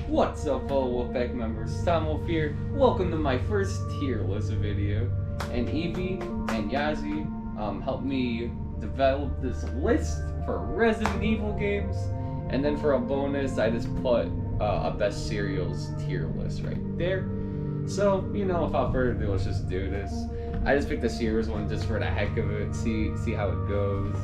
What's up, fellow Wolfpack members? Tom Wolf here. Welcome to my first tier list video. And Evie and Yazi helped me develop this list for Resident Evil games. And then for a bonus, I just put a best serials tier list right there. So, without further ado, let's just do this. I just picked the serials one just for the heck of it, see how it goes.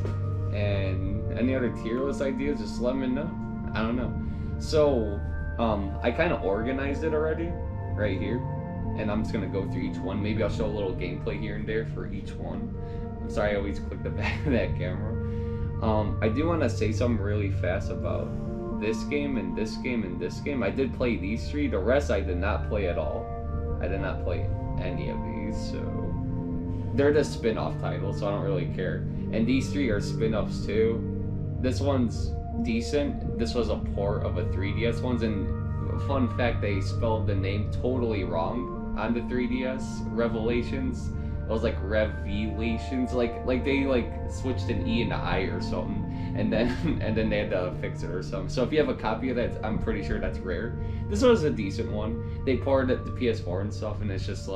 And any other tier list ideas, just let me know. I don't know. So, I kind of organized it already, right here. And I'm just going to go through each one. Maybe I'll show a little gameplay here and there for each one. I'm sorry I always click the back of that camera. I do want to say something really fast about this game and this game and this game. I did play these three. The rest I did not play at all. I did not play any of these, so... They're the spin-off titles, so I don't really care. And these three are spin-offs too. This one's decent. This was a port of a 3DS ones, and fun fact, they spelled the name totally wrong on the 3DS. Revelations. It was like Revelations, like they switched an E into I or something, and then they had to fix it or something. So if you have a copy of that, I'm pretty sure that's rare. This was a decent one. They ported it to PS4 and stuff, and it's just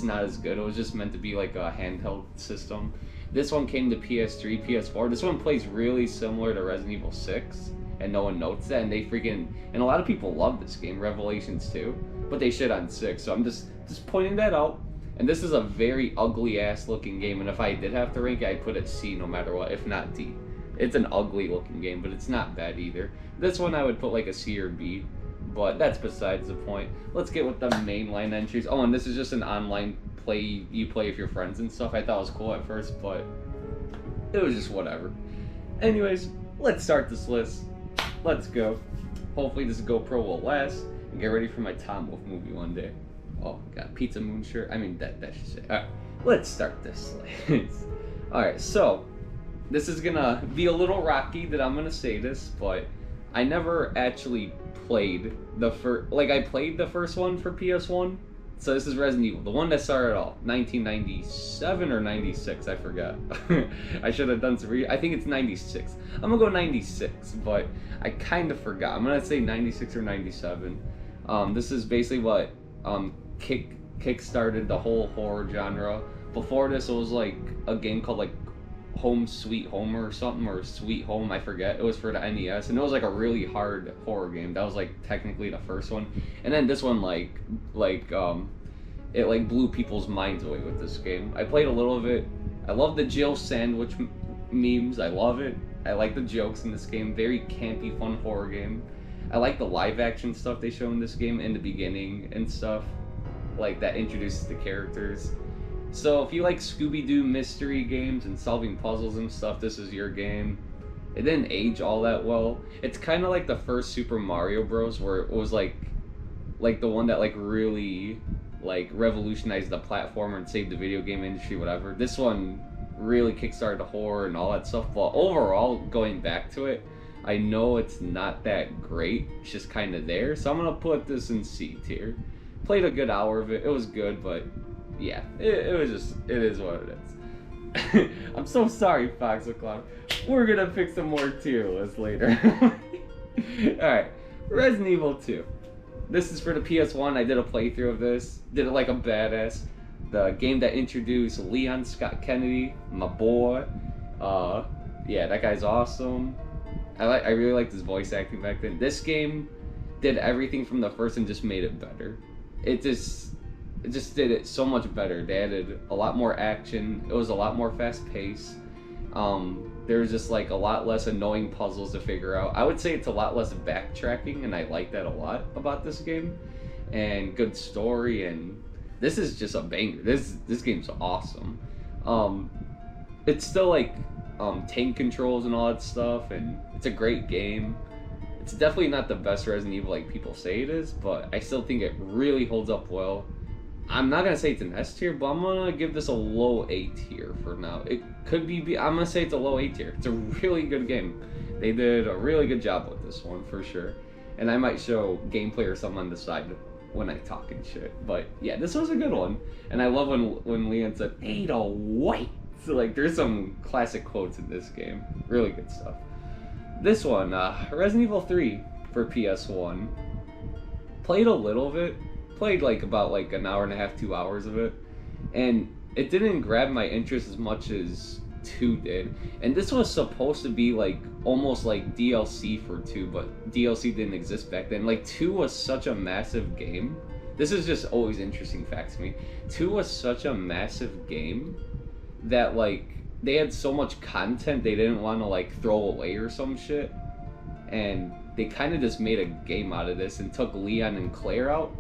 not as good. It was just meant to be like a handheld system. This one came to PS3, PS4. This one plays really similar to Resident Evil 6, and no one notes that. And and a lot of people love this game, Revelations 2, but they shit on 6. So I'm just pointing that out. And this is a very ugly ass looking game. And if I did have to rank it, I'd put it C no matter what, if not D. It's an ugly looking game, but it's not bad either. This one I would put like a C or B. But that's besides the point. Let's get with the mainline entries. Oh, and this is just an online play you play with your friends and stuff. I thought it was cool at first, but it was just whatever. Anyways, let's start this list. Let's go. Hopefully this GoPro will last. And get ready for my Tom Wolf movie one day. Oh, got Pizza Moon shirt. I mean, that should say. Alright, let's start this list. Alright, so this is gonna be a little rocky that I'm gonna say this, but I never actually played the first, I played the first one for PS1. So this is Resident Evil, the one that started it all, 1997 or 96, I forgot. I should have done some I think it's 96. I'm gonna go 96, but I kind of forgot. I'm gonna say 96 or 97. This is basically what kick-started the whole horror genre. Before this, it was like a game called Home Sweet Home or something, or Sweet Home, I forget. It was for the NES, and it was like a really hard horror game. That was technically the first one. And then this one it blew people's minds away with this game. I played a little of it. I love the Jill sandwich memes. I love it. I like the jokes in this game. Very campy, fun horror game. I like the live action stuff they show in this game in the beginning and stuff, that introduces the characters. So if you like Scooby-Doo mystery games and solving puzzles and stuff, this is your game. It didn't age all that well. It's kind of like the first Super Mario Bros. Where it was like the one that really revolutionized the platformer and saved the video game industry, whatever. This one really kickstarted the horror and all that stuff. But overall, going back to it, I know it's not that great. It's just kind of there. So I'm gonna put this in C tier. Played a good hour of it. It was good, but yeah, it is what it is. I'm so sorry, Fox O'Clock. We're gonna pick some more tier lists later. Alright, Resident Evil 2. This is for the PS1. I did a playthrough of this. Did it like a badass. The game that introduced Leon Scott Kennedy, my boy. Yeah, that guy's awesome. I really liked his voice acting back then. This game did everything from the first and just made it better. It just did it so much better. They added a lot more action. It was a lot more fast paced. There was just a lot less annoying puzzles to figure out. I would say it's a lot less backtracking, and I like that a lot about this game. And good story, and this is just a banger. This game's awesome. It's still tank controls and all that stuff, and it's a great game. It's definitely not the best Resident Evil like people say it is, but I still think it really holds up well. I'm not gonna say it's an S tier, but I'm gonna give this a low A tier for now. It could be I'm gonna say it's a low A tier. It's a really good game. They did a really good job with this one for sure. And I might show gameplay or something on the side when I talk and shit. But yeah, this was a good one. And I love when Leon said, "Ada White." So there's some classic quotes in this game. Really good stuff. This one, Resident Evil 3 for PS1. Played a little of it. Played like about like an hour and a half, 2 hours of it. And it didn't grab my interest as much as 2 did. And this was supposed to be like almost like DLC for 2, but DLC didn't exist back then. Like 2 was such a massive game. This is just always interesting fact to me. 2 was such a massive game that like they had so much content they didn't want to like throw away or some shit. And they kind of just made a game out of this and took Leon and Claire out,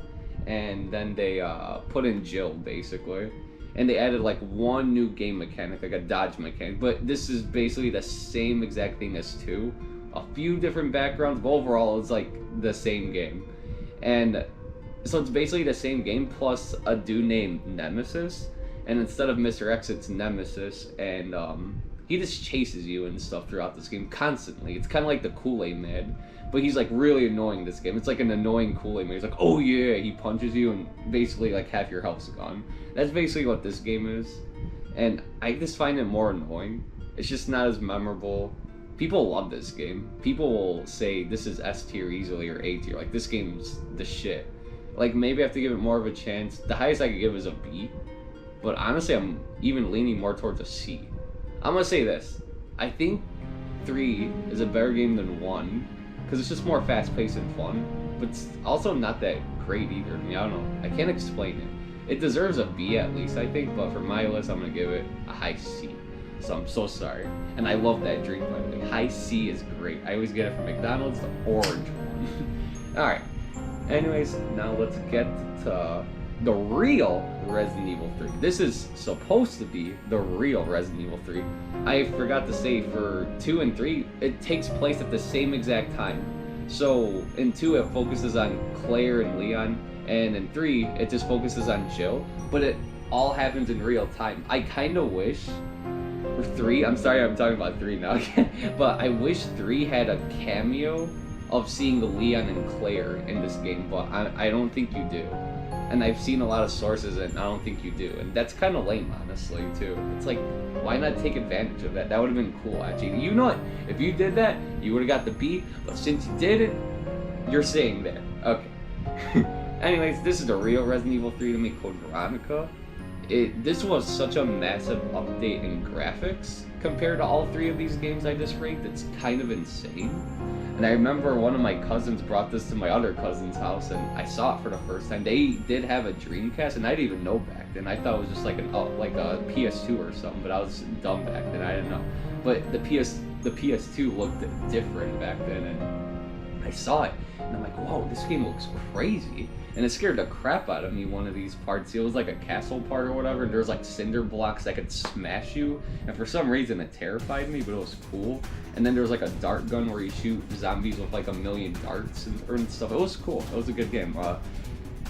and then they put in Jill basically. And they added like one new game mechanic, like a dodge mechanic. But this is basically the same exact thing as 2. A few different backgrounds, but overall it's like the same game. And so it's basically the same game plus a dude named Nemesis. And instead of Mr. X, it's Nemesis. And he just chases you and stuff throughout this game constantly. It's kind of like the Kool-Aid Man. But he's like really annoying this game. It's like an annoying Kool-Aid Man. He's like, oh yeah, he punches you and basically like half your health's gone. That's basically what this game is. And I just find it more annoying. It's just not as memorable. People love this game. People will say this is S tier easily or A tier. Like this game's the shit. Like maybe I have to give it more of a chance. The highest I could give is a B. But honestly, I'm even leaning more towards a C. I'm gonna say this. I think 3 is a better game than 1. Because it's just more fast-paced and fun, but it's also not that great either. I mean, I don't know. I can't explain it. It deserves a B at least, I think, but for my list, I'm going to give it a high C. So I'm so sorry. And I love that drink, by the way. High C is great. I always get it from McDonald's, the orange one. Alright. Anyways, now let's get to the real Resident Evil 3. This is supposed to be the real Resident Evil 3. I forgot to say, for 2 and 3, it takes place at the same exact time. So in 2 it focuses on Claire and Leon, and in 3 it just focuses on Jill, but it all happens in real time. I kind of wish for 3, I'm sorry I'm talking about 3 now, but I wish 3 had a cameo of seeing Leon and Claire in this game, but I don't think you do. And I've seen a lot of sources and I don't think you do. And that's kind of lame, honestly, too. It's like, why not take advantage of that? That would have been cool, actually. You know what? If you did that, you would have got the B. But since you didn't, you're saying that. Okay. Anyways, this is the real Resident Evil 3 to me, Code Veronica. This was such a massive update in graphics compared to all 3 of these games I just ranked. It's kind of insane. And I remember one of my cousins brought this to my other cousin's house, and I saw it for the first time. They did have a Dreamcast, and I didn't even know back then. I thought it was just like a PS2 or something, but I was dumb back then. I didn't know. But the PS2 looked different back then, and I saw it, and I'm like, whoa, this game looks crazy. And it scared the crap out of me one of these parts. It was like a castle part or whatever, and there was like cinder blocks that could smash you. And for some reason it terrified me, but it was cool. And then there was like a dart gun where you shoot zombies with like 1,000,000 darts and stuff. It was cool. It was a good game.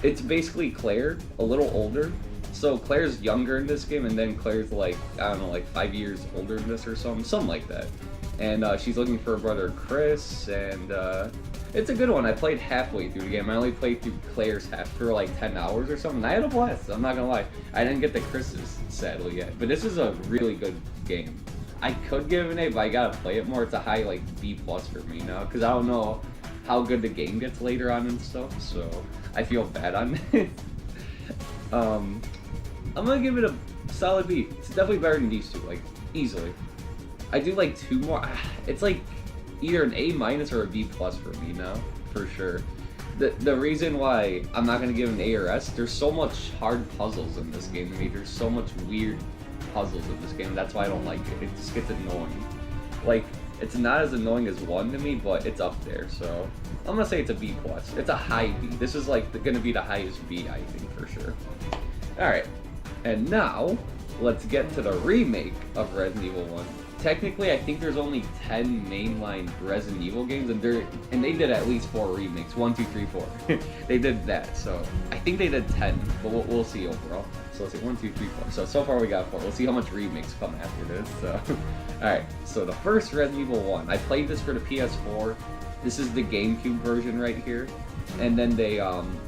It's basically Claire, a little older. So Claire's younger in this game, and then Claire's like, I don't know, like 5 years older in this or something like that. And she's looking for her brother Chris, and it's a good one. I played halfway through the game. I only played through Claire's half for like 10 hours or something. I had a blast, I'm not gonna lie. I didn't get the Chris's, sadly, yet. But this is a really good game. I could give it an A, but I gotta play it more. It's a high like B+ for me now, because I don't know how good the game gets later on and stuff, so I feel bad on it. I'm gonna give it a solid B. It's definitely better than these 2, like, easily. I do like 2 more. It's like either an A- or a B+ for me now, for sure. The reason why I'm not gonna give an A or S, there's so much hard puzzles in this game to me. There's so much weird puzzles in this game. That's why I don't like it. It just gets annoying. Like, it's not as annoying as 1 to me, but it's up there. So I'm gonna say it's a B+. It's a high B. This is like gonna be the highest B, I think, for sure. All right, and now let's get to the remake of Resident Evil 1. Technically, I think there's only 10 mainline Resident Evil games, and they did at least 4 remakes. 1, 2, 3, 4. They did that, so I think they did 10, but we'll see overall. So let's see, 1, 2, 3, 4. So far we got 4. We'll see how much remakes come after this. So, alright, so the first Resident Evil 1. I played this for the PS4. This is the GameCube version right here. And then they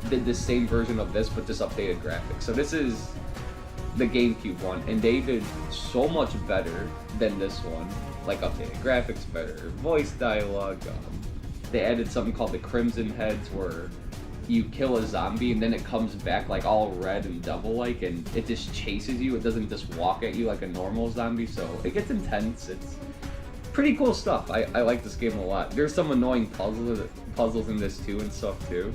did the same version of this, but just updated graphics. So this is the GameCube one, and they did so much better than this one. Like updated graphics, better voice dialogue. They added something called the Crimson Heads, where you kill a zombie and then it comes back like all red and devil-like, and it just chases you. It doesn't just walk at you like a normal zombie, so it gets intense. It's pretty cool stuff. I like this game a lot. There's some annoying puzzles in this too and stuff too.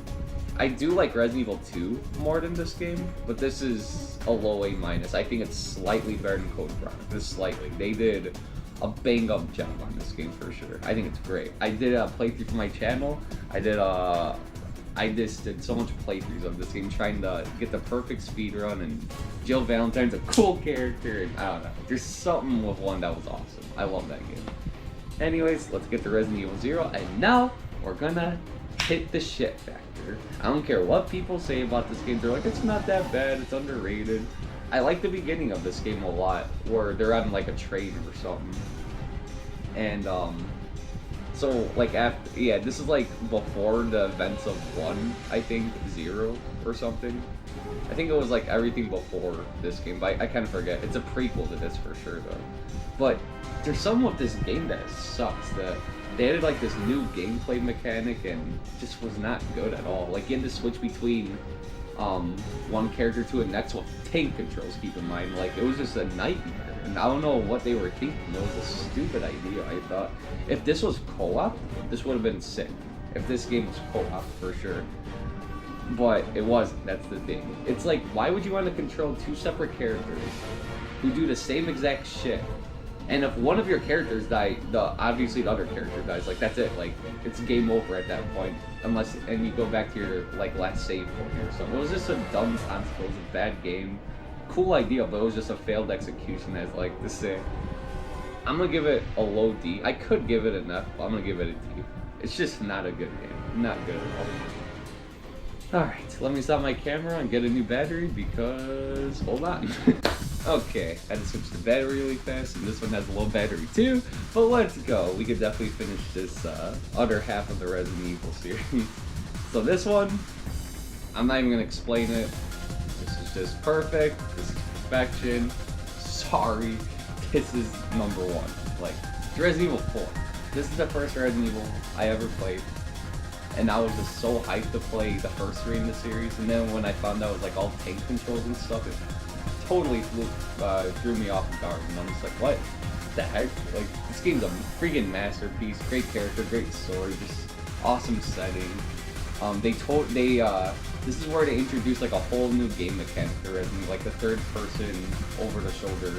I do like Resident Evil 2 more than this game, but this is a low A-. I think it's slightly better than Code Veronica. Just slightly. They did a bang-up job on this game for sure. I think it's great. I did a playthrough for my channel. I just did so much playthroughs of this game trying to get the perfect speed run, and Jill Valentine's a cool character, and I don't know. There's something with one that was awesome. I love that game. Anyways, let's get to Resident Evil 0, and now we're gonna hit the shit factor. I don't care what people say about this game. They're like, it's not that bad, it's underrated. I like the beginning of this game a lot, where they're on like a train or something. And so like after, yeah, this is like before the events of 1, I think, 0 or something. I think it was like everything before this game, but I kind of forget. It's a prequel to this for sure though. But there's something with this game that sucks, that they added like this new gameplay mechanic and just was not good at all. Like you had to switch between one character to the next with tank controls, keep in mind. Like it was just a nightmare. And I don't know what they were thinking. It was a stupid idea. I thought if this was co-op, this would have been sick. If this game was co-op, for sure. But it wasn't. That's the thing. It's like, why would you want to control 2 separate characters who do the same exact shit? And if one of your characters die, obviously the other character dies. Like that's it. Like it's game over at that point, unless and you go back to your like last save point or something. It was just a dumb concept. It was a bad game. Cool idea, but it was just a failed execution, as like to say. I'm gonna give it a low D. I could give it an F, but I'm gonna give it a D. It's just not a good game. Not good at all. Alright, let me stop my camera and get a new battery because, hold on. Okay, I had to switch the battery really fast, and this one has a low battery too, but let's go. We could definitely finish this other half of the Resident Evil series. So this one, I'm not even gonna explain it. This is just perfect. This is perfection. Sorry. This is number 1. Like, it's Resident Evil 4. This is the first Resident Evil I ever played. And I was just so hyped to play the first 3 in the series. And then when I found out it was like all tank controls and stuff, it totally threw me off guard. And I'm just like, what the heck? Like, this game's a freaking masterpiece. Great character, great story, just awesome setting. This is where they introduced like a whole new game mechanic to Resident Evil, like the third person over the shoulder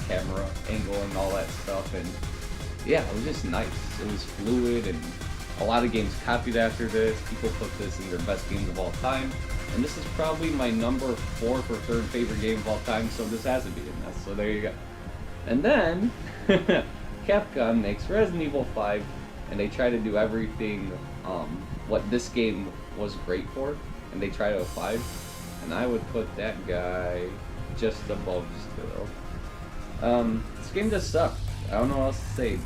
camera angle and all that stuff, and yeah, it was just nice. It was fluid, and a lot of games copied after this. People put this in their best games of all time, and this is probably my number 4th or 3rd favorite game of all time, so this has to be in this, so there you go. And then, Capcom makes Resident Evil 5, and they try to do everything what this game was great for, and they try to apply, and I would put that guy just above still. This game just sucked. I don't know what else to say.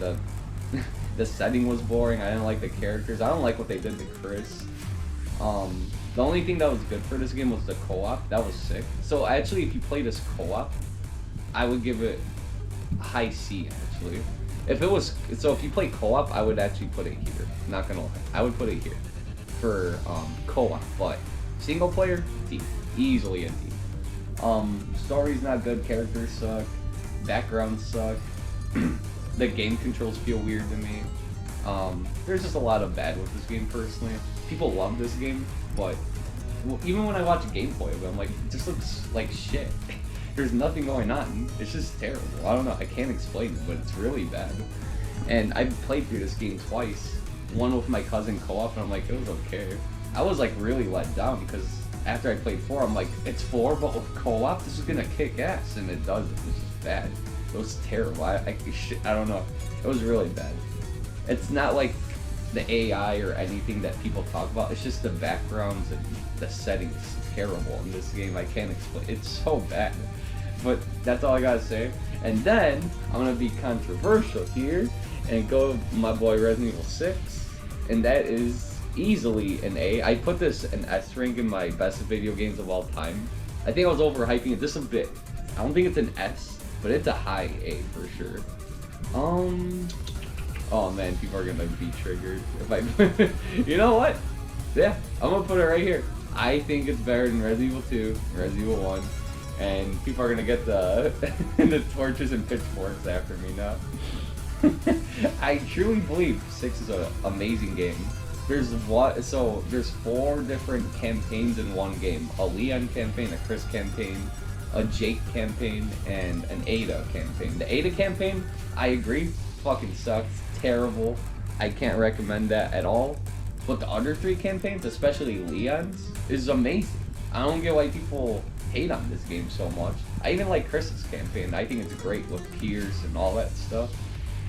The setting was boring. I didn't like the characters. I don't like what they did to Chris. The only thing that was good for this game was the co-op. That was sick. So actually, if you play this co-op, I would give it high C actually. If you play co-op, I would actually put it here. Not gonna lie, I would put it here for co-op. But single player, D, easily a D. Story's not good. Characters suck. Backgrounds suck. The game controls feel weird to me. There's just a lot of bad with this game personally. People love this game, but even when I watch gameplay of it, I'm like, it just looks like shit. There's nothing going on. It's just terrible. I don't know. I can't explain it, but it's really bad. And I've played through this game twice. One with my cousin co-op, and I'm like, it was okay. I was like really let down because after I played 4, I'm like, it's 4, but with co-op, this is gonna kick ass, and it doesn't. It's just bad. It was terrible. I don't know. It was really bad. It's not like the AI or anything that people talk about. It's just the backgrounds and the settings terrible in this game. I can't explain. It's so bad. But that's all I gotta say. And then I'm gonna be controversial here and go with my boy Resident Evil 6, and that is easily an A. I put this an S rank in my best video games of all time. I think I was overhyping it just a bit. I don't think it's an S, but it's a high A for sure. Oh man, people are gonna be triggered if I. You know what? Yeah, I'm gonna put it right here. I think it's better than Resident Evil 2, Resident Evil 1, and people are gonna get the the torches and pitchforks after me now. I truly believe 6 is an amazing game. There's 4 different campaigns in one game: a Leon campaign, a Chris campaign, a Jake campaign, and an Ada campaign. The Ada campaign, I agree, fucking sucks, terrible. I can't recommend that at all. But the other 3 campaigns, especially Leon's, is amazing. I don't get why people hate on this game so much. I even like Chris's campaign. I think it's great with Pierce and all that stuff.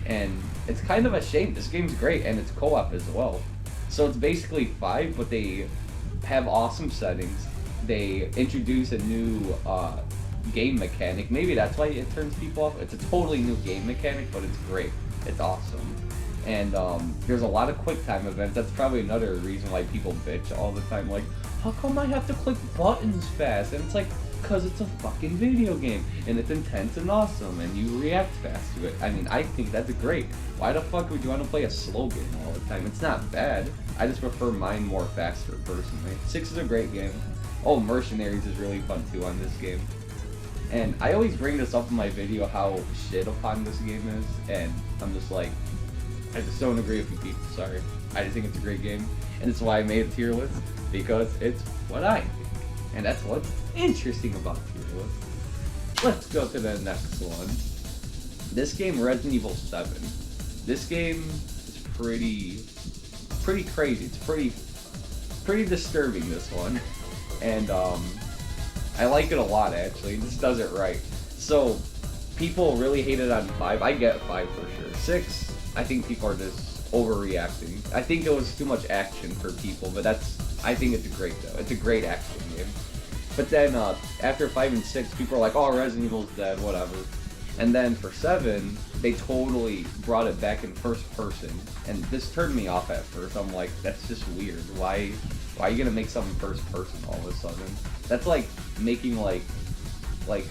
And it's kind of a shame. This game's great, and it's co-op as well. So it's basically 5, but they have awesome settings. They introduce a new game mechanic. Maybe that's why it turns people off. It's a totally new game mechanic, but it's great. It's awesome. And there's a lot of quick time events. That's probably another reason why people bitch all the time. Like, how come I have to click buttons fast? And it's like, because it's a fucking video game. And it's intense and awesome. And you react fast to it. I mean, I think that's great. Why the fuck would you want to play a slow game all the time? It's not bad. I just prefer mine more faster, personally. 6 is a great game. Oh, Mercenaries is really fun, too, on this game. And I always bring this up in my video, how shit upon this game is. And I'm just like, I just don't agree with you people, sorry. I just think it's a great game, and it's why I made a tier list, because it's what I think. And that's what's interesting about tier lists. Let's go to the next one. This game, Resident Evil 7. This game is pretty crazy. It's pretty disturbing, this one. And I like it a lot, actually. This does it right. So, people really hate it on 5. I get 5 for sure. 6, I think people are just overreacting. I think it was too much action for people, but I think it's great though. It's a great action game. But then after 5 and 6, people are like, oh, Resident Evil's dead, whatever. And then for 7, they totally brought it back in first person, and this turned me off at first. I'm like, that's just weird. Why are you gonna make something first person all of a sudden? That's like making like what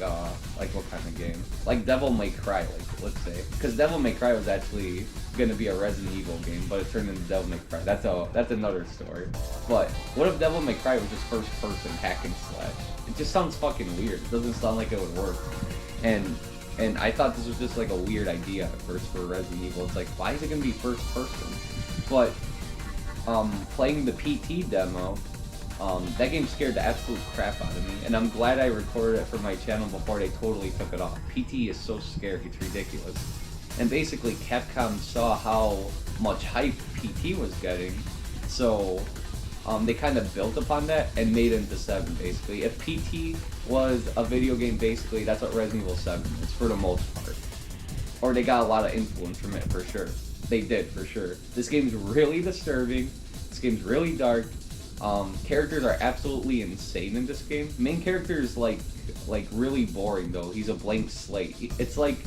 kind of game? Like Devil May Cry, like, let's say. Because Devil May Cry was actually gonna be a Resident Evil game, but it turned into Devil May Cry. That's another story. But what if Devil May Cry was just first person hack and slash? It just sounds fucking weird. It doesn't sound like it would work. And I thought this was just like a weird idea at first for Resident Evil. It's like, why is it gonna be first person? But playing the PT demo, that game scared the absolute crap out of me, and I'm glad I recorded it for my channel before they totally took it off. PT is so scary, it's ridiculous. And basically Capcom saw how much hype PT was getting, so they kind of built upon that and made it into 7, basically. If PT was a video game, basically, that's what Resident Evil 7 is, for the most part. Or they got a lot of influence from it, for sure. They did, for sure. This game's really disturbing, this game's really dark. Characters are absolutely insane in this game. Main character is like really boring though. He's a blank slate. It's like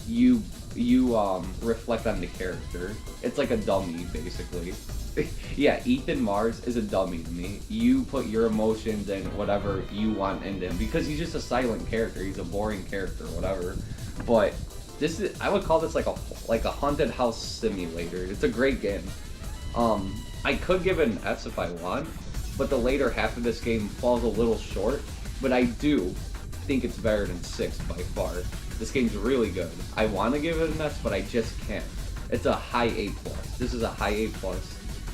you reflect on the character. It's like a dummy, basically. Yeah, Ethan Mars is a dummy to me. You put your emotions and whatever you want into him, because he's just a silent character. He's a boring character, whatever. But I would call this like a haunted house simulator. It's a great game. I could give it an S if I want, but the later half of this game falls a little short. But I do think it's better than 6 by far. This game's really good. I want to give it an S, but I just can't. It's a high A+. This is a high A+.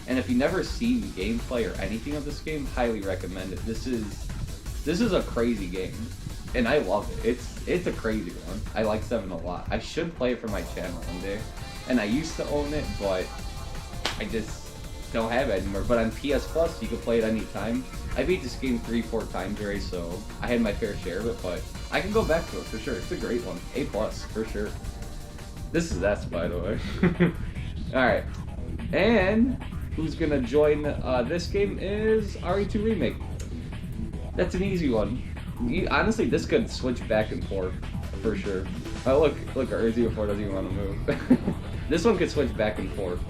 And if you never seen gameplay or anything of this game, highly recommend it. This is a crazy game, and I love it. It's a crazy one. I like 7 a lot. I should play it for my channel one day. And I used to own it, but I just don't have it anymore. But on PS Plus, you can play it anytime. I beat this game 3-4 times already, so I had my fair share of it, but I can go back to it for sure. It's a great one. A+, for sure. This is S, by the way. Alright. And who's gonna join this game is RE2 Remake. That's an easy one. Honestly, this could switch back and forth, for sure. Oh, look, RE04 doesn't even want to move. This one could switch back and forth.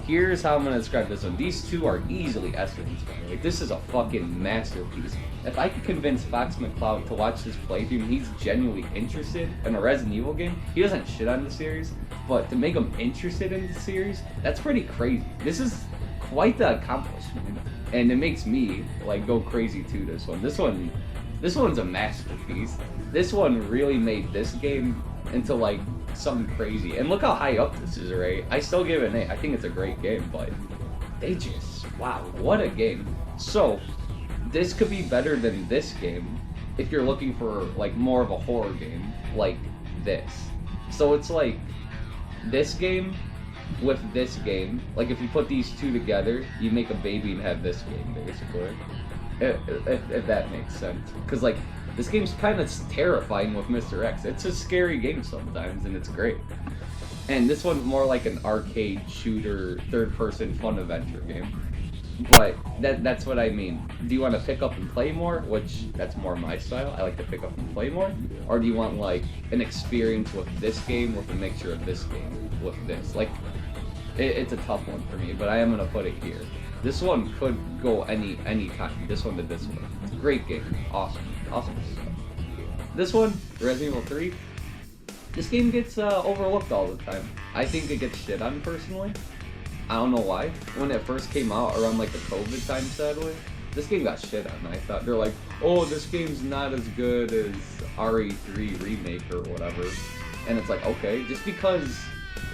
Here's how I'm gonna describe this one. These two are easily S-ranks, by the way. This is a fucking masterpiece. If I could convince Fox McCloud to watch this playthrough and he's genuinely interested in a Resident Evil game, he doesn't shit on the series, but to make him interested in the series, that's pretty crazy. This is quite the accomplishment. and it makes me like go crazy too. This one's a masterpiece. This one really made this game into like something crazy. And look how high up this is, right? I still give it an 8. I think it's a great game, but they just, wow, what a game. So this could be better than this game if you're looking for like more of a horror game like this. So it's like this game with this game, like if you put these two together, you make a baby and have this game, basically. If that makes sense. Because like, this game's kind of terrifying with Mr. X. It's a scary game sometimes, and it's great. And this one's more like an arcade shooter, third-person fun adventure game. But that's what I mean. Do you want to pick up and play more? Which, that's more my style. I like to pick up and play more. Or do you want like an experience with this game with a mixture of this game with this? Like, it's a tough one for me, but I am going to put it here. This one could go any time. This one to this one. It's a great game. Awesome. This one, Resident Evil 3. This game gets overlooked all the time. I think it gets shit on personally. I don't know why. When it first came out, around like the COVID time, sadly, this game got shit on. I thought they're like, oh, this game's not as good as RE3 remake or whatever. And it's like, okay, just because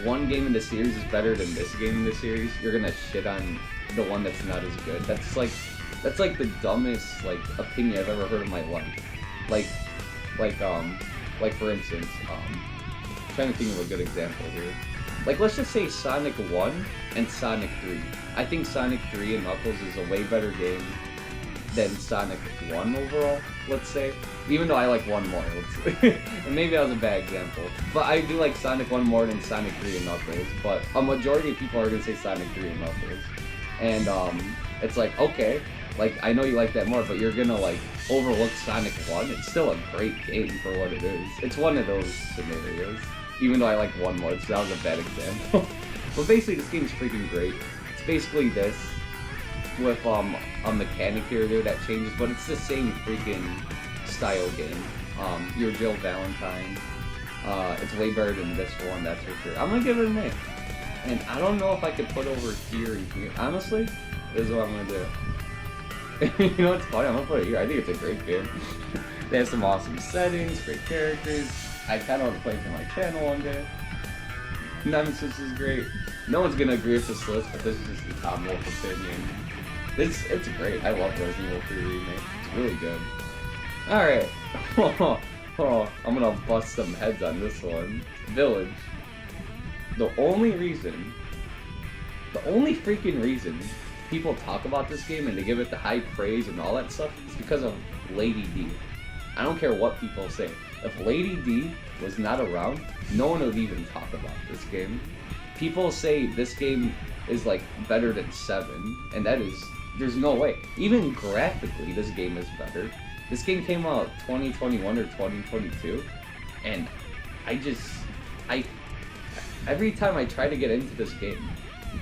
one game in the series is better than this game in the series, you're gonna shit on the one that's not as good. That's like the dumbest like opinion I've ever heard in my life. Like for instance, I'm trying to think of a good example here. Like, let's just say Sonic 1 and Sonic 3. I think Sonic 3 and Knuckles is a way better game than Sonic 1 overall, let's say. Even though I like 1 more, and maybe that was a bad example. But I do like Sonic 1 more than Sonic 3 and Knuckles. But a majority of people are going to say Sonic 3 and Knuckles. And it's like, okay, like, I know you like that more, but you're going to, like, overlook Sonic 1. It's still a great game for what it is. It's one of those scenarios. Even though I like 1 more, so that was a bad example. But basically, this game's freaking great. It's basically this, with a mechanic here or there that changes, but it's the same freaking style game. You're Jill Valentine. It's way better than this one, that's for sure. I'm gonna give it an 8. And I don't know if I could put over here and here. Honestly, this is what I'm gonna do. You know what's funny? I'm gonna put it here. I think it's a great game. They have some awesome settings, great characters. I kind of want to play for my channel one day. Nemesis is great. No one's gonna agree with this list, but this is just the Tom Wolf opinion. It's great. I love Resident Evil 3 remake. It's really good. All right. I'm gonna bust some heads on this one. Village. The only freaking reason people talk about this game and they give it the high praise and all that stuff is because of Lady D. I don't care what people say. If Lady D was not around, no one would even talk about this game. People say this game is like better than 7, and that is, there's no way. Even graphically, this game is better. This game came out 2021 or 2022, and every time I try to get into this game,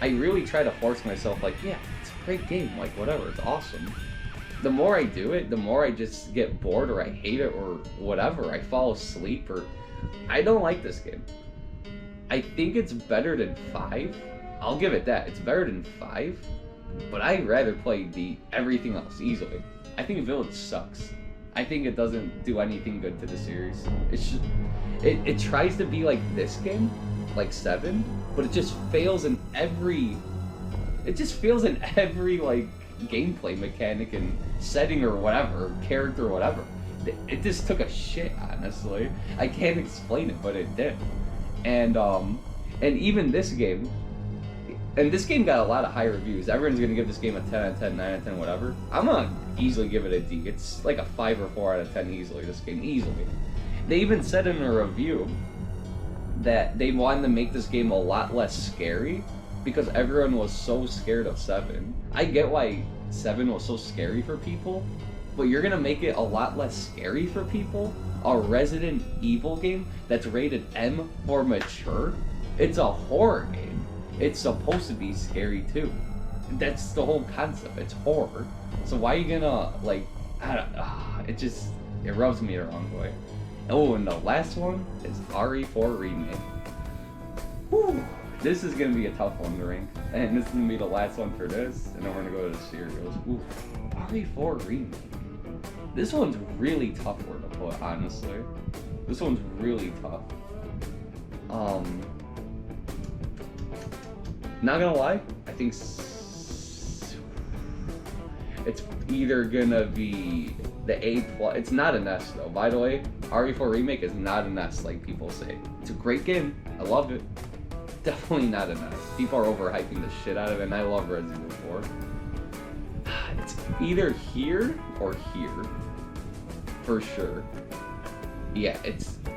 I really try to force myself like, yeah, it's a great game, like whatever, it's awesome. The more I do it, the more I just get bored or I hate it or whatever. I fall asleep or I don't like this game. I think it's better than 5. I'll give it that. It's better than 5, but I'd rather play everything else easily. I think Village sucks. I think it doesn't do anything good to the series. It tries to be like this game, like 7, but it just fails in every like gameplay mechanic and setting or whatever, character or whatever. It just took a shit, honestly. I can't explain it, but it did. And even this game, and this game got a lot of high reviews. Everyone's gonna give this game a 10 out of 10, 9 out of 10, whatever. I'm gonna easily give it a D. It's like a 5 or 4 out of 10 easily, this game, easily. They even said in a review that they wanted to make this game a lot less scary because everyone was so scared of 7. I get why 7 was so scary for people, but you're gonna make it a lot less scary for people? A Resident Evil game that's rated M for mature? It's a horror game. It's supposed to be scary too. That's the whole concept. It's horror. So why are you gonna, like, it rubs me the wrong way. Oh, and the last one is RE4 Remake. Whew. This is gonna be a tough one to rank, and this is gonna be the last one for this, and then we're gonna go to the cereals. Ooh, RE4 remake. This one's really tough word to put, honestly. This one's really tough. Not gonna lie, I think it's either gonna be the A+. It's not an S though. By the way, RE4 remake is not an S like people say. It's a great game. I love it. Definitely not an S. People are overhyping the shit out of it, and I love Resident Evil 4. It's either here or here, for sure. Yeah,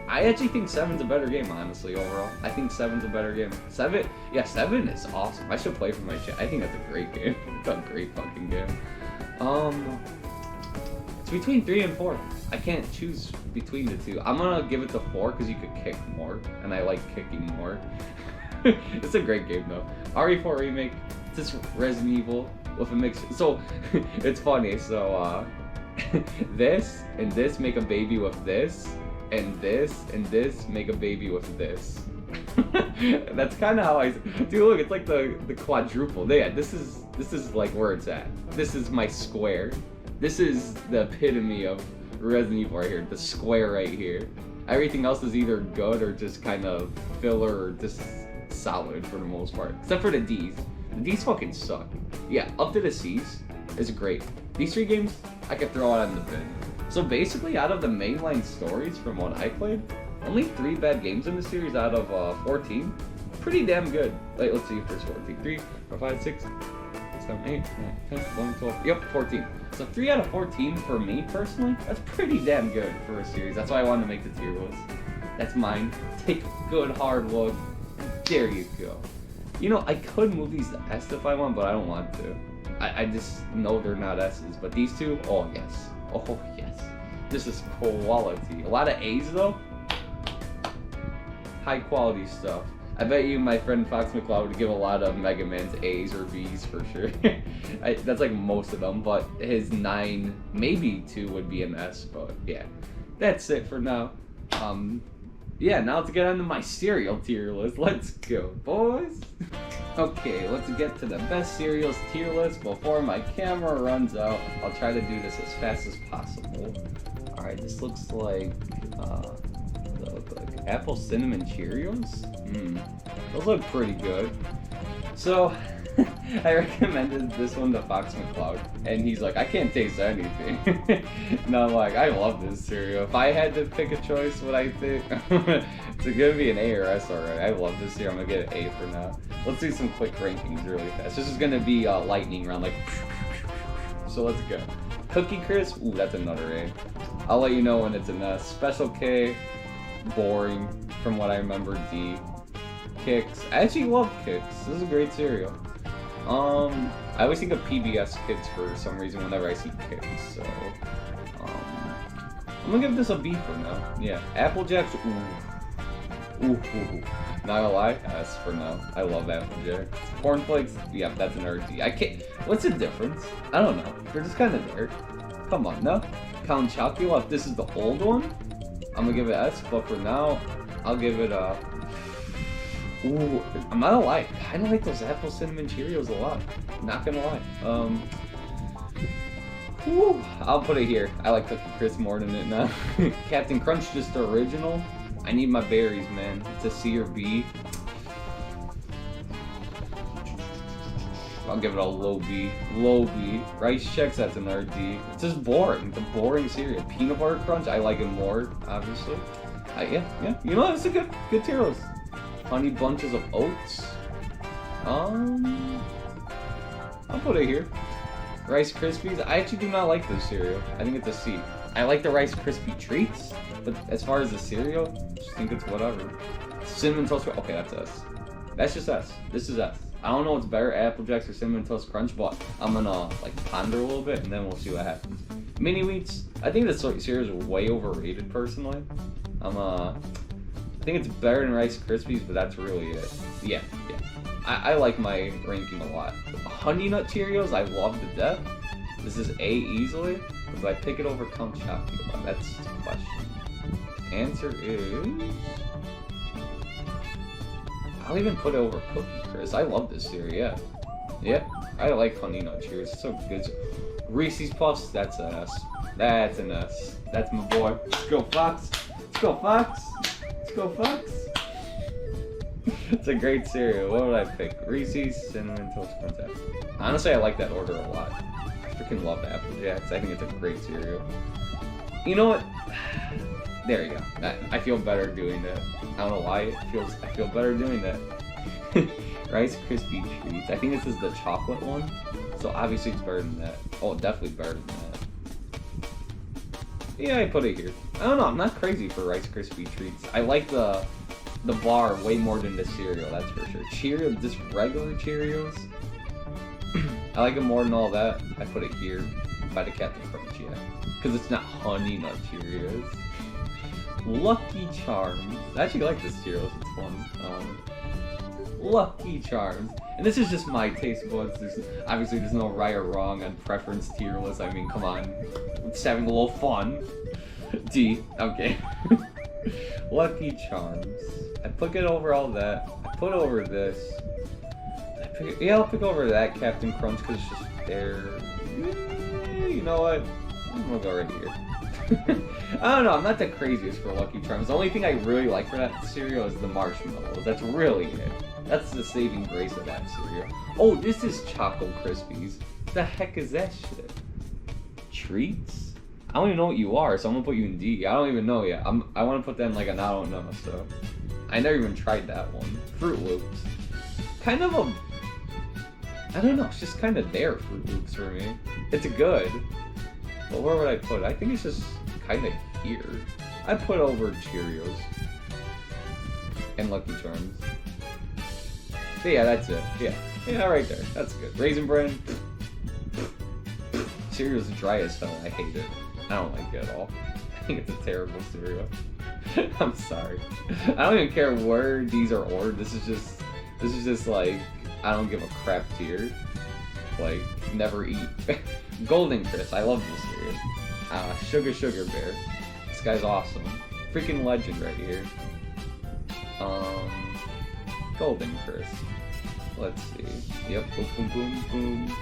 I actually think 7's a better game, honestly, overall. I think 7's a better game. 7 is awesome. I should play for my shit. I think that's a great game. It's a great fucking game. It's between 3 and 4. I can't choose between the two. I'm gonna give it to 4 because you could kick more, and I like kicking more. It's a great game though. RE4 remake, it's just Resident Evil with a mix. So it's funny. So this and this make a baby with this, and this make a baby with this. That's kind of how I. Dude, look, it's like the quadruple. Yeah, this is like where it's at. This is my square. This is the epitome of Resident Evil right here. The square right here. Everything else is either good or just kind of filler or just solid for the most part. Except for the D's. The D's fucking suck. Yeah, up to the C's is great. These 3 games, I could throw out in the bin. So basically, out of the mainline stories from what I played, only 3 bad games in the series out of 14. Pretty damn good. Like, let's see, first 14. 3, 4, 5, 6, 7, 8, 9, 10, 11, 12. Yep, 14. So 3 out of 14 for me, personally, that's pretty damn good for a series. That's why I wanted to make the tier list. That's mine. Take a good hard look. There you go. You know, I could move these to S if I want, but I don't want to. I just know they're not S's. But these two, oh yes. Oh yes. This is quality. A lot of A's though. High quality stuff. I bet you my friend Fox McCloud would give a lot of Mega Man's A's or B's for sure. That's like most of them, but his 9, maybe 2 would be an S, but yeah. That's it for now. Yeah, now to get onto my cereal tier list. Let's go, boys. Okay, let's get to the best cereals tier list before my camera runs out. I'll try to do this as fast as possible. Alright, this looks like, apple cinnamon Cheerios? Those look pretty good. So, I recommended this one to Fox McCloud, and he's like, I can't taste anything. And I'm like, I love this cereal. If I had to pick a choice, what I think, it's gonna be an A or S alright. I love this cereal. I'm gonna get an A for now. Let's do some quick rankings really fast. This is gonna be a lightning round, like, so let's go. Cookie Crisp, ooh, that's another A. I'll let you know when it's an S. Special K, boring, from what I remember. D. Kix, I actually love Kix. This is a great cereal. I always think of PBS Kids for some reason whenever I see Kix, so I'm gonna give this a B for now. Yeah, Apple Jacks, ooh. Not gonna lie, S for now. I love Apple Jacks. Cornflakes, yeah, that's an RD. I can't, what's the difference? I don't know, they're just kind of there. Come on, no? Count Chocula, if this is the old one, I'm gonna give it S, but for now, I'll give it a... Ooh, I'm not gonna lie, I kinda like those apple cinnamon Cheerios a lot. Not gonna lie. I'll put it here. I like Cookie Crisp more than it now. Captain Crunch, just the original. I need my berries, man. It's a C or B. I'll give it a low B. Low B. Rice Chex, that's an RD. It's just boring. It's a boring cereal. Peanut Butter Crunch, I like it more, obviously. Yeah. You know, it's a good tier list. Honey Bunches of Oats. I'll put it here. Rice Krispies. I actually do not like this cereal. I think it's a C. I like the Rice Krispie treats, but as far as the cereal, I just think it's whatever. Cinnamon Toast Crunch. Okay, that's S. That's just S. This is S. I don't know what's better, Apple Jacks or Cinnamon Toast Crunch, but I'm gonna like ponder a little bit and then we'll see what happens. Mini Wheats. I think this cereal is way overrated personally. I think it's better than Rice Krispies, but that's really it. Yeah. I like my ranking a lot. Honey Nut Cheerios, I love to death. This is A easily. But do I pick it over Count Chocula? That's the question. Answer is... I'll even put it over Cookie Crisp. I love this cereal, yeah. Yeah, I like Honey Nut Cheerios. It's so good. Reese's Puffs, that's an S. That's an S. That's my boy. Let's go, Fox. Let's go, Fox. Let's go, Fox. It's a great cereal. What would I pick? Reese's, Cinnamon Toast Crunch Apple. Honestly, I like that order a lot. I freaking love Apple Jacks. I think it's a great cereal. You know what? There you go. I feel better doing that. I don't know why I feel better doing that. Rice Krispie Treats. I think this is the chocolate one. So obviously it's better than that. Oh, definitely better than that. Yeah, I put it here. I don't know, I'm not crazy for Rice Krispie Treats. I like the bar way more than the cereal, that's for sure. Cheerios, just regular Cheerios. I like them more than all that. I put it here by the Captain Crunch, yeah. Because it's not Honey Nut Cheerios. Lucky Charms. I actually like this cereal, it's fun. Lucky Charms. And this is just my taste buds. Obviously there's no right or wrong on preference tier list. I mean, come on. We're just having a little fun. D. Okay. Lucky Charms. I put it over all that. I put over this. I'll pick over that Captain Crunch because it's just there. You know what? I'm gonna go right here. I don't know, I'm not the craziest for Lucky Charms. The only thing I really like for that cereal is the marshmallows. That's really it. That's the saving grace of that cereal. Oh, this is Choco Krispies. The heck is that shit? Treats? I don't even know what you are, so I'm gonna put you in D. I don't even know yet. I want to put them like an I don't know, so. I never even tried that one. Fruit Loops. Kind of a... I don't know, it's just kind of there, Fruit Loops for me. It's good. But where would I put it? I think it's just kind of here. I'd put over Cheerios. And Lucky Charms. But yeah, that's it. Yeah, right there. That's good. Raisin Bran. Cereal's dry as hell. I hate it. I don't like it at all. I think it's a terrible cereal. I'm sorry. I don't even care where these are ordered. This is just like, I don't give a crap tier. Like, never eat. Golden Crisp. I love this cereal. Sugar Bear. This guy's awesome. Freaking legend right here. Golden Crisp. Let's see. Yep. Boom, boom, boom, boom.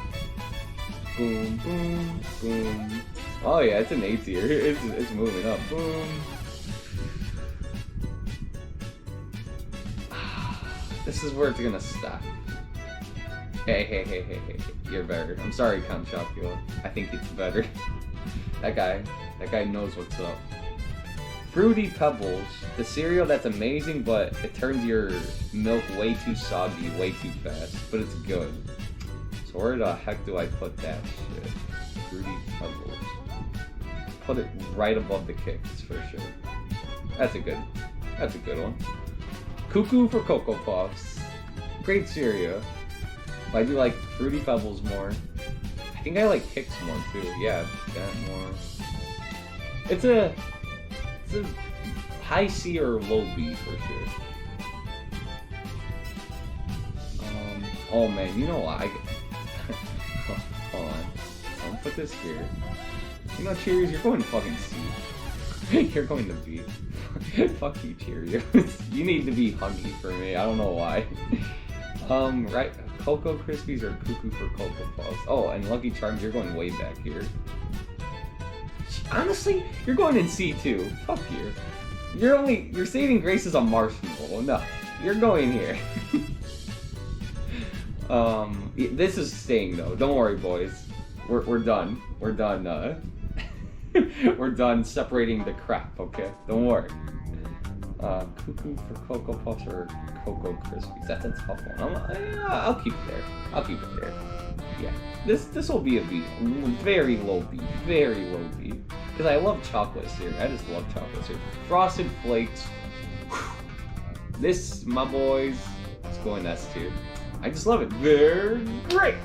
Boom, boom, boom. Oh yeah, it's an A tier. It's moving up. Boom. This is where it's gonna stop. Hey. You're better. I'm sorry, Count Chocula. I think it's better. That guy knows what's up. Fruity Pebbles, the cereal that's amazing, but it turns your milk way too soggy, way too fast. But it's good. So where the heck do I put that shit? Fruity Pebbles. Put it right above the Kicks for sure. That's a good one. Cuckoo for Cocoa Puffs. Great cereal. But I do like Fruity Pebbles more. I think I like Kicks more too. Yeah, that more. It's a high C or low B for sure. Oh man, you know what? Hold on. I'll put this here. You know, Cheerios, you're going to fucking C. You're going to B. Fuck you, Cheerios. You need to be Honey for me. I don't know why. Right. Cocoa Krispies or Cuckoo for Cocoa Puffs. Oh, and Lucky Charms, you're going way back here. Honestly, you're going in C too. Fuck you. Your saving grace is a marshmallow. No, you're going here. This is staying though. Don't worry, boys. We're done. We're done. We're done separating the crap. Okay, don't worry. Cuckoo for Cocoa Puffs or Cocoa Krispies. That's a tough one. I'll keep it there. I'll keep it there. Yeah. This will be a B. Very low B. Very low B. Because I love chocolate cereal. I just love chocolate cereal. Frosted Flakes. This, my boys, is going S tier. I just love it. They're great.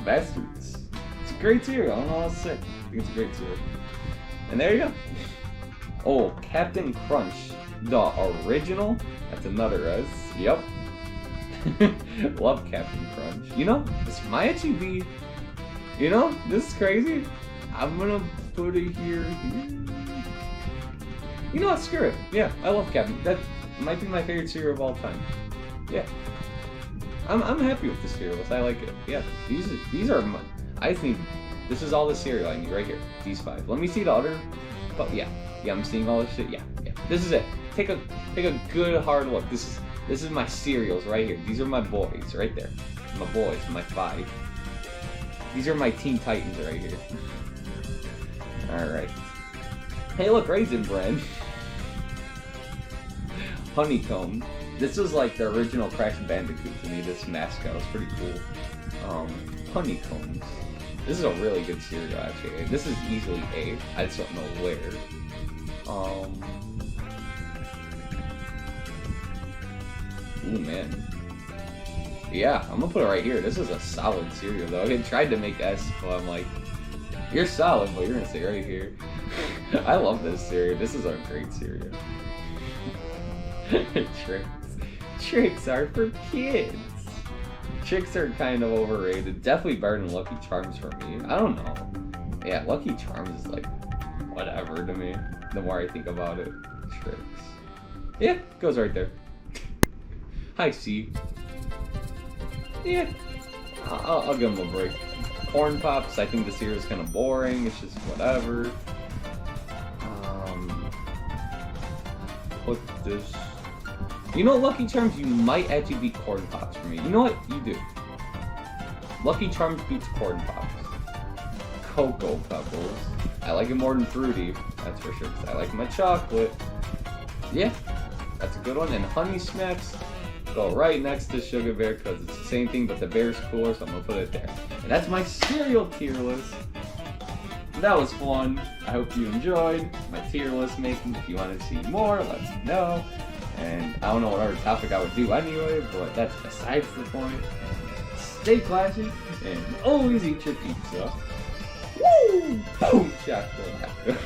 Bastards. It's a great cereal. I don't know what else to say. I think it's a great cereal. And there you go. Oh, Captain Crunch. The original? That's another S. Yep. Love Captain Crunch. You know, this might actually be... You know, this is crazy. I'm gonna put it here. You know what? Screw it. Yeah, I love Captain. That might be my favorite cereal of all time. Yeah. I'm happy with this cereal list. I like it. Yeah, these are my, I think this is all the cereal I need right here. These 5. Let me see the other. But yeah, I'm seeing all this shit. Yeah. This is it. Take a good hard look. This is my cereals right here. These are my boys right there. My boys, my 5. These are my Teen Titans right here. All right. Hey, look, Raisin Bran. Honeycomb. This was like the original Crash Bandicoot to me, this mascot. was pretty cool. Honeycombs. This is a really good cereal, actually. This is easily A. I just don't know where. Ooh, man. Yeah, I'm gonna put it right here. This is a solid cereal, though. I tried to make S, but I'm like, you're solid, but you're gonna stay right here. I love this cereal. This is a great cereal. Tricks are for kids. Tricks are kind of overrated. Definitely better than Lucky Charms for me. I don't know. Yeah, Lucky Charms is like whatever to me. The more I think about it. Tricks. Yeah, goes right there. Hi, C. Yeah, I'll give them a break. Corn Pops, I think the cereal is kind of boring. It's just whatever. Put this. You know, Lucky Charms, you might actually beat Corn Pops for me. You know what? You do. Lucky Charms beats Corn Pops. Cocoa Pebbles. I like it more than Fruity, that's for sure, because I like my chocolate. Yeah, that's a good one. And Honey Smacks go right next to Sugar Bear, because it's the same thing, but the bear's cooler, so I'm going to put it there. And that's my cereal tier list. That was fun. I hope you enjoyed my tier list making. If you want to see more, let me know. And I don't know what other topic I would do anyway, but that's besides the point. Stay classy and always eat your pizza. Woo! Boom! Chocolate.